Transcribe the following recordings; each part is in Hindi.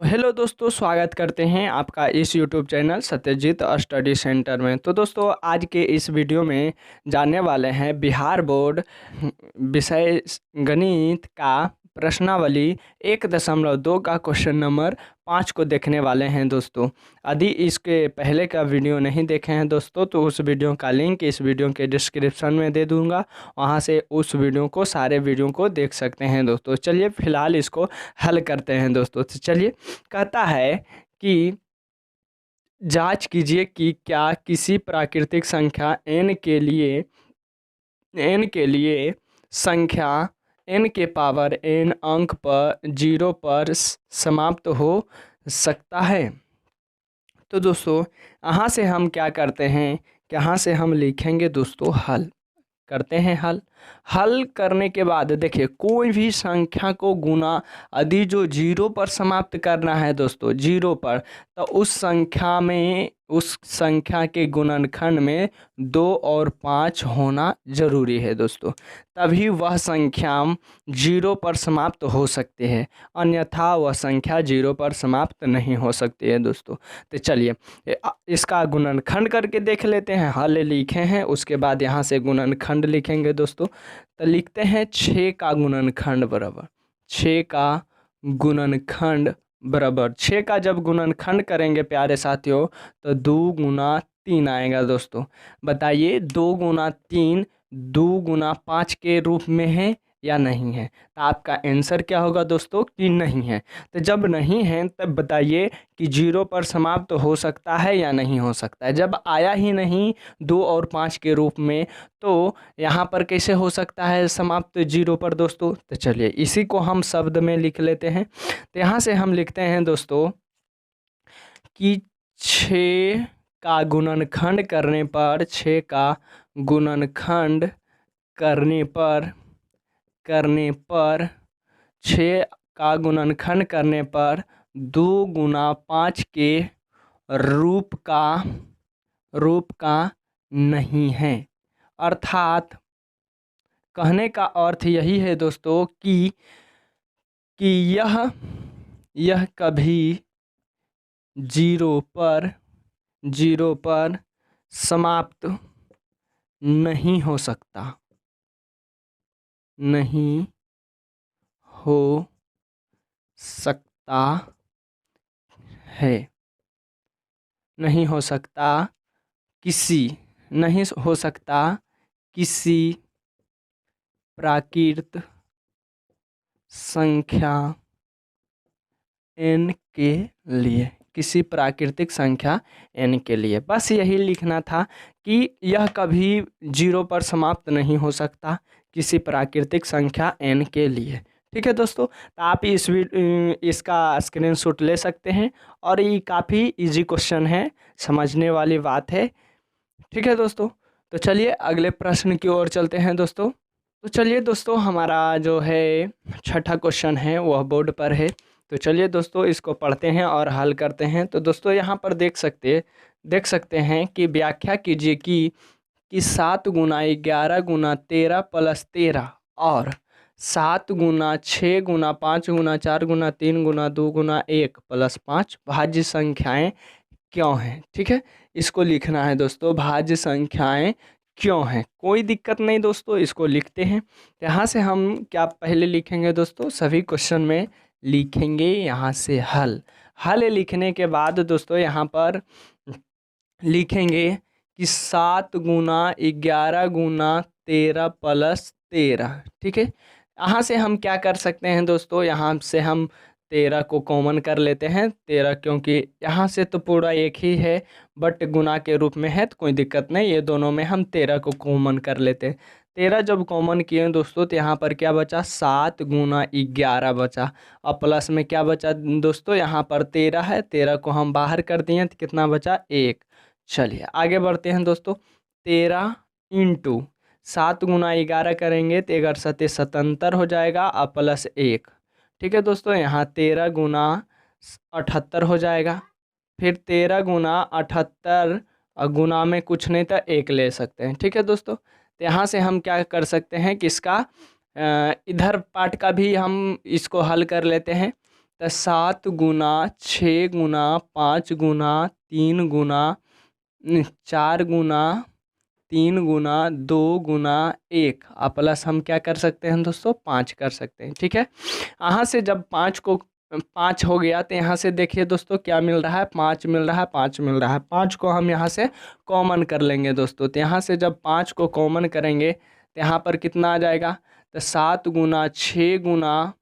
हेलो दोस्तों, स्वागत करते हैं आपका इस YouTube channel Satyajit study centre में। तो दोस्तों, आज के इस वीडियो में जानने वाले हैं बिहार बोर्ड विषय गणित का प्रश्नावली 1.2 का क्वेश्चन नंबर 5 को देखने वाले हैं दोस्तों। यदि इसके पहले का वीडियो नहीं देखे हैं दोस्तों, तो उस वीडियो का लिंक इस वीडियो के डिस्क्रिप्शन में दे दूंगा, वहां से उस वीडियो को सारे वीडियो को देख सकते हैं दोस्तों। चलिए फिलहाल इसको हल करते हैं दोस्तों। तो चलिए, कहता है कि जांच कीजिए कि क्या किसी प्राकृतिक संख्या n के लिए संख्या n के पावर n अंक पर 0 पर समाप्त हो सकता है। तो दोस्तों, यहाँ से हम क्या करते हैं, यहाँ से हम लिखेंगे दोस्तों हल करते हैं। हल करने के बाद देखिए, कोई भी संख्या को गुना यदि जो 0 पर समाप्त करना है दोस्तों, 0 पर, तो उस संख्या के गुणनखंड में 2 और 5 होना जरूरी है दोस्तों, तभी वह संख्या 0 पर समाप्त हो सकती है, अन्यथा वह संख्या 0 पर समाप्त नहीं हो सकती है दोस्तों। तो चलिए इसका गुणनखंड करके देख लेते हैं। हल लिखे हैं, उसके बाद यहाँ से गुणनखंड लिखेंगे दोस्तों। तो लिखते हैं 6 का गुणनखंड बराबर 6 का गुणनखंड बराबर 6 का जब गुणनखंड करेंगे प्यारे साथियों, तो 2 गुना 3 आएगा दोस्तों। बताइए 2 गुना 3 2 गुना 5 के रूप में है या नहीं है? तो आपका आंसर क्या होगा दोस्तों कि नहीं है। तो जब नहीं है तब बताइए कि 0 पर समाप्त हो सकता है या नहीं हो सकता है। जब आया ही नहीं 2 और 5 के रूप में, तो यहाँ पर कैसे हो सकता है समाप्त 0 पर दोस्तों? तो चलिए इसी को हम शब्द में लिख लेते हैं। तो यहाँ से हम लिखते हैं दोस्तों कि 6 का गुणनखंड करने पर 6 का गुणनखंड करने पर 6 का गुणनखंड करने पर 2 गुना 5 के रूप का नहीं है। अर्थात कहने का अर्थ यही है दोस्तों कि यह कभी 0 पर समाप्त नहीं हो सकता है। नहीं हो सकता किसी प्राकृत संख्या n के लिए, किसी प्राकृतिक संख्या n के लिए। बस यही लिखना था कि यह कभी 0 पर समाप्त नहीं हो सकता किसी प्राकृतिक संख्या n के लिए। ठीक है दोस्तों, तो आप इसका स्क्रीनशॉट ले सकते हैं और ये काफ़ी इजी क्वेश्चन है, समझने वाली बात है। ठीक है दोस्तों, तो चलिए अगले प्रश्न की ओर चलते हैं दोस्तों। तो चलिए दोस्तों, हमारा जो है छठा क्वेश्चन है वह बोर्ड पर है। तो चलिए दोस्तों इसको पढ़ते हैं और हल करते हैं। तो दोस्तों यहाँ पर देख सकते हैं कि व्याख्या कीजिए कि 7 गुना 11 गुना 13 प्लस 13 और 7 गुना 6 गुना 5 गुना 4 गुना 3 गुना 2 गुना 1 प्लस 5 भाज्य संख्याएं क्यों हैं। ठीक है, इसको लिखना है दोस्तों, भाज्य संख्याएं क्यों हैं। कोई दिक्कत नहीं दोस्तों, इसको लिखते हैं। यहाँ से हम क्या पहले लिखेंगे दोस्तों, सभी क्वेश्चन में लिखेंगे यहाँ से हल लिखने के बाद दोस्तों यहाँ पर लिखेंगे कि 7 गुना 11 गुना 13 प्लस 13। ठीक है, यहाँ से हम क्या कर सकते हैं दोस्तों, यहाँ से हम 13 को कॉमन कर लेते हैं। 13 क्योंकि यहाँ से तो पूरा एक ही है, बट गुना के रूप में है तो कोई दिक्कत नहीं, ये दोनों में हम 13 को कॉमन कर लेते हैं। 13 जब कॉमन किए दोस्तों, तो यहाँ पर क्या बचा, 7 गुना 11 बचा, और प्लस में क्या बचा दोस्तों, यहाँ पर 13 है, 13 को हम बाहर कर दिए तो कितना बचा, 1। चलिए आगे बढ़ते हैं दोस्तों। 13 इंटू 7 गुना 11 करेंगे तो 11 सते 77 हो जाएगा और प्लस 1। ठीक है दोस्तों, यहाँ 13 गुना 78 हो जाएगा। फिर 13 गुना 78 और गुना में कुछ नहीं था 1 ले सकते हैं। ठीक है दोस्तों, तो यहाँ से हम क्या कर सकते हैं कि इसका इधर पार्ट का भी हम इसको हल कर लेते हैं। तो 7 गुना 6 गुना 5 गुना 3 गुना 4 गुना 3 गुना 2 गुना 1 प्लस हम क्या कर सकते हैं दोस्तों, 5 कर सकते हैं। ठीक है, यहाँ से जब 5 हो गया तो यहाँ से देखिए दोस्तों क्या मिल रहा है, 5 मिल रहा है, 5 मिल रहा है। 5 को हम यहाँ से कॉमन कर लेंगे दोस्तों। तो यहाँ से जब 5 को कॉमन करेंगे तो यहाँ पर कितना आ जाएगा, तो 7 गुना 6 गुना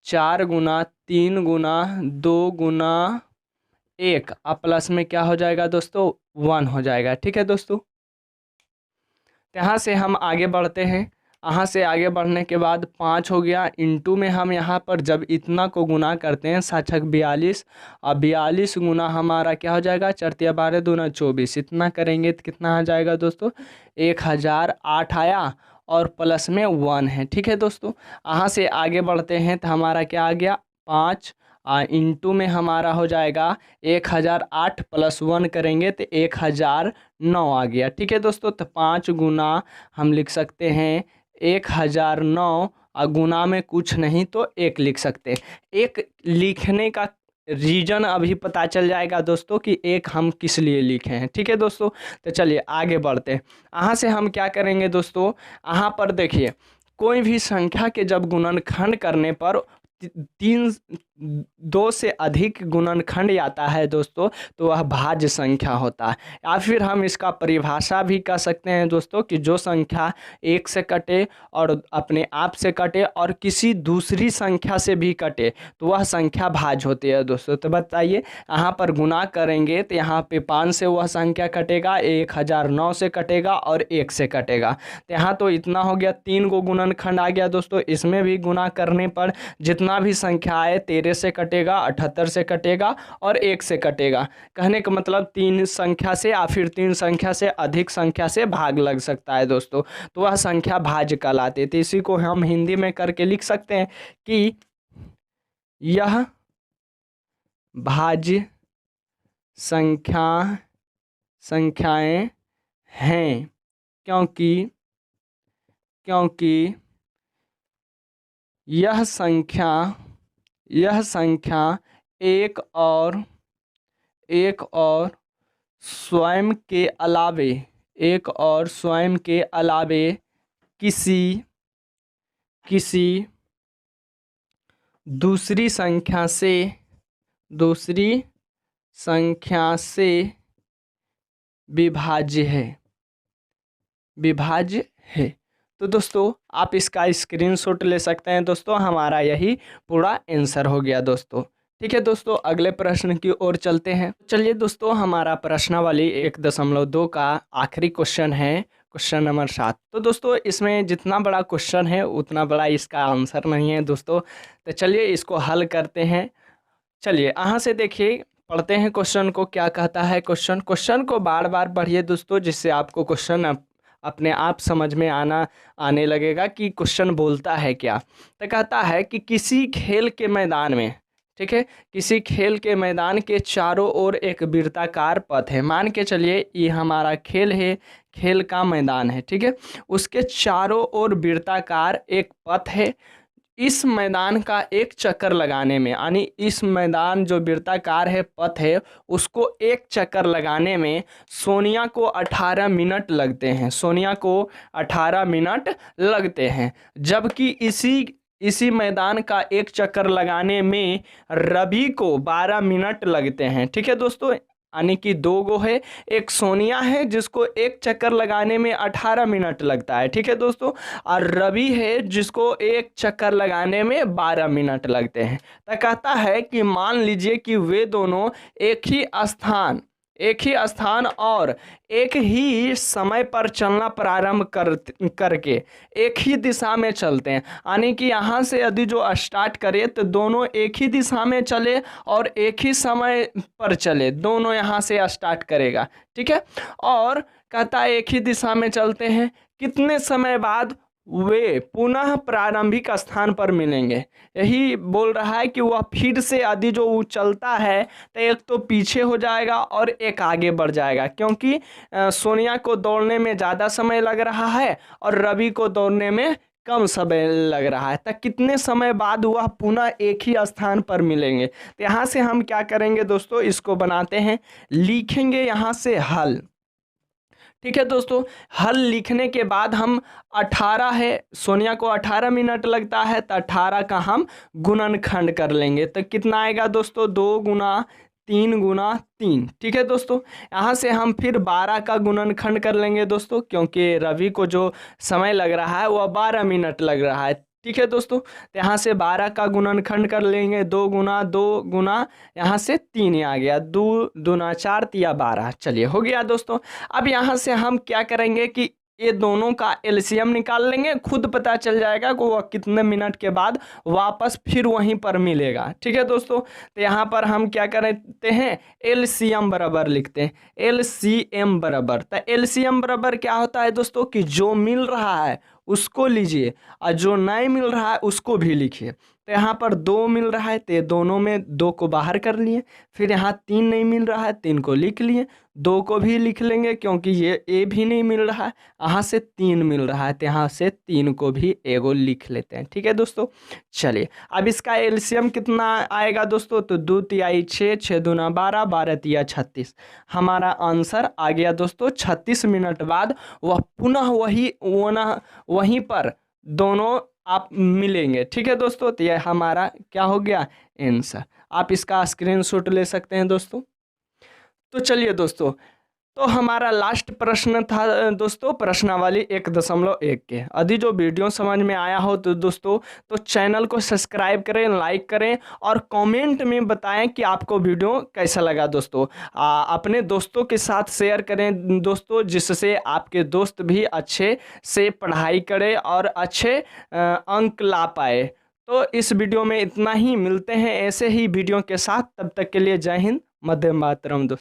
4 गुना 3 गुना 2 गुना 1 प्लस में क्या हो जाएगा दोस्तों, 1 हो जाएगा। ठीक है दोस्तों, यहाँ से हम आगे बढ़ते हैं। यहाँ से आगे बढ़ने के बाद 5 हो गया, इंटू में हम यहाँ पर जब इतना को गुना करते हैं 7 छक 42 और 42 गुना हमारा क्या हो जाएगा, 4 तिया 12 दूना 24, इतना करेंगे तो कितना आ जाएगा दोस्तों, 1008 आया और प्लस में 1 है। ठीक है दोस्तों, यहाँ से आगे बढ़ते हैं तो हमारा क्या आ गया, 5 इंटू में हमारा हो जाएगा 1008 प्लस 1 करेंगे तो 1009 आ गया। ठीक है दोस्तों, तो 5 गुना हम लिख सकते हैं 1009 और गुना में कुछ नहीं तो 1 लिख सकते हैं। 1 लिखने का रीजन अभी पता चल जाएगा दोस्तों कि 1 हम किस लिए लिखे हैं। ठीक है दोस्तों, तो चलिए आगे बढ़ते हैं। यहाँ से हम क्या करेंगे दोस्तों, यहाँ पर देखिए कोई भी संख्या के जब गुणनखंड करने पर 2 से अधिक गुणनखंड आता है दोस्तों तो वह भाज्य संख्या होता है। या फिर हम इसका परिभाषा भी कह सकते हैं दोस्तों कि जो संख्या 1 से कटे और अपने आप से कटे और किसी दूसरी संख्या से भी कटे तो वह संख्या भाज्य होती है दोस्तों। तो बताइए, यहाँ पर गुना करेंगे तो यहाँ पे 5 से वह संख्या कटेगा, 1009 से कटेगा और 1 से कटेगा। तो यहाँ तो इतना हो गया, 3 को गुणनखंड आ गया दोस्तों। इसमें भी गुना करने पर जितना भी संख्या है 13 से कटेगा, 78 से कटेगा और 1 से कटेगा। कहने का मतलब 3 संख्या से या फिर 3 संख्या से अधिक संख्या से भाग लग सकता है दोस्तों, तो वह संख्या भाज्य कहलाती है। तो इसी को हम हिंदी में करके लिख सकते हैं कि यह भाज्य संख्याएं हैं क्योंकि यह संख्या एक और स्वयं के अलावे किसी दूसरी संख्या से विभाज्य है। तो दोस्तों आप इसका स्क्रीनशॉट ले सकते हैं दोस्तों। हमारा यही पूरा आंसर हो गया दोस्तों। ठीक है दोस्तों, अगले प्रश्न की ओर चलते हैं। चलिए दोस्तों, हमारा प्रश्नावली 1.2 का आखिरी क्वेश्चन है, क्वेश्चन नंबर 7। तो दोस्तों इसमें जितना बड़ा क्वेश्चन है उतना बड़ा इसका आंसर नहीं है दोस्तों। तो चलिए इसको हल करते हैं। चलिए यहाँ से देखिए, पढ़ते हैं क्वेश्चन को, क्या कहता है क्वेश्चन को बार बार पढ़िए दोस्तों, जिससे आपको क्वेश्चन अपने आप समझ में आने लगेगा कि क्वेश्चन बोलता है क्या। तो कहता है कि किसी खेल के मैदान में, ठीक है, किसी खेल के मैदान के चारों ओर एक वृत्ताकार पथ है। मान के चलिए ये हमारा खेल है, खेल का मैदान है, ठीक है, उसके चारों ओर वृत्ताकार एक पथ है। इस मैदान का एक चक्कर लगाने में, यानी इस मैदान जो वृत्ताकार है पथ है उसको एक चक्कर लगाने में सोनिया को 18 मिनट लगते हैं। सोनिया को 18 मिनट लगते हैं, जबकि इसी मैदान का एक चक्कर लगाने में रवि को 12 मिनट लगते हैं। ठीक है दोस्तों, यानी कि 2 गो है, एक सोनिया है जिसको एक चक्कर लगाने में 18 मिनट लगता है, ठीक है दोस्तों, और रवि है जिसको एक चक्कर लगाने में 12 मिनट लगते हैं। तो कहता है कि मान लीजिए कि वे दोनों एक ही स्थान और एक ही समय पर चलना प्रारंभ करके एक ही दिशा में चलते हैं। यानी कि यहाँ से यदि जो स्टार्ट करे तो दोनों एक ही दिशा में चले और एक ही समय पर चले, दोनों यहाँ से स्टार्ट करेगा, ठीक है। और कहता है एक ही दिशा में चलते हैं, कितने समय बाद वे पुनः प्रारंभिक स्थान पर मिलेंगे। यही बोल रहा है कि वह फिर से यदि जो वो चलता है तो एक तो पीछे हो जाएगा और एक आगे बढ़ जाएगा, क्योंकि सोनिया को दौड़ने में ज़्यादा समय लग रहा है और रवि को दौड़ने में कम समय लग रहा है, तो कितने समय बाद वह पुनः एक ही स्थान पर मिलेंगे। तो यहाँ से हम क्या करेंगे दोस्तों, इसको बनाते हैं, लिखेंगे यहाँ से हल। ठीक है दोस्तों, हल लिखने के बाद हम 18 है, सोनिया को 18 मिनट लगता है, तो 18 का हम गुणनखंड कर लेंगे। तो कितना आएगा दोस्तों, 2 गुना 3 गुना 3। ठीक है दोस्तों, यहाँ से हम फिर 12 का गुणनखंड कर लेंगे दोस्तों, क्योंकि रवि को जो समय लग रहा है वह 12 मिनट लग रहा है। ठीक है दोस्तों, तो यहाँ से 12 का गुणनखंड कर लेंगे, 2 गुना 2 गुना यहाँ से 3 आ गया, 2 दूना 4 तिया 12। चलिए हो गया दोस्तों। अब यहाँ से हम क्या करेंगे कि ये दोनों का एलसीएम निकाल लेंगे, खुद पता चल जाएगा कि वह कितने मिनट के बाद वापस फिर वहीं पर मिलेगा। ठीक है दोस्तों, तो यहाँ पर हम क्या करते हैं, एलसीएम बराबर लिखते हैं, एलसीएम बराबर। तो एलसीएम बराबर क्या होता है दोस्तों, कि जो मिल रहा है उसको लीजिए और जो नहीं मिल रहा है उसको भी लिखिए। तो यहाँ पर 2 मिल रहा है, तो ये दोनों में 2 को बाहर कर लिए, फिर यहाँ 3 नहीं मिल रहा है, 3 को लिख लिए, 2 को भी लिख लेंगे क्योंकि ये ए भी नहीं मिल रहा है, यहाँ से 3 मिल रहा है, तो यहाँ से 3 को भी एगो लिख लेते हैं। ठीक है दोस्तों, चलिए अब इसका एलसीएम कितना आएगा दोस्तों, तो 2 तिहाई 6, 6 दूना 12, 12 तिया 36। हमारा आंसर आ गया दोस्तों, 36 मिनट बाद वह पुनः वहीं पर दोनों आप मिलेंगे। ठीक है दोस्तों, तो यह हमारा क्या हो गया, आंसर। आप इसका स्क्रीनशॉट ले सकते हैं दोस्तों। तो चलिए दोस्तों, तो हमारा लास्ट प्रश्न था दोस्तों, प्रश्नावली 1.1 के। यदि जो वीडियो समझ में आया हो तो दोस्तों तो चैनल को सब्सक्राइब करें, लाइक करें और कमेंट में बताएं कि आपको वीडियो कैसा लगा दोस्तों। अपने दोस्तों के साथ शेयर करें दोस्तों, जिससे आपके दोस्त भी अच्छे से पढ़ाई करें और अच्छे अंक ला पाए। तो इस वीडियो में इतना ही, मिलते हैं ऐसे ही वीडियो के साथ, तब तक के लिए जय हिंद, वंदे मातरम दोस्तों।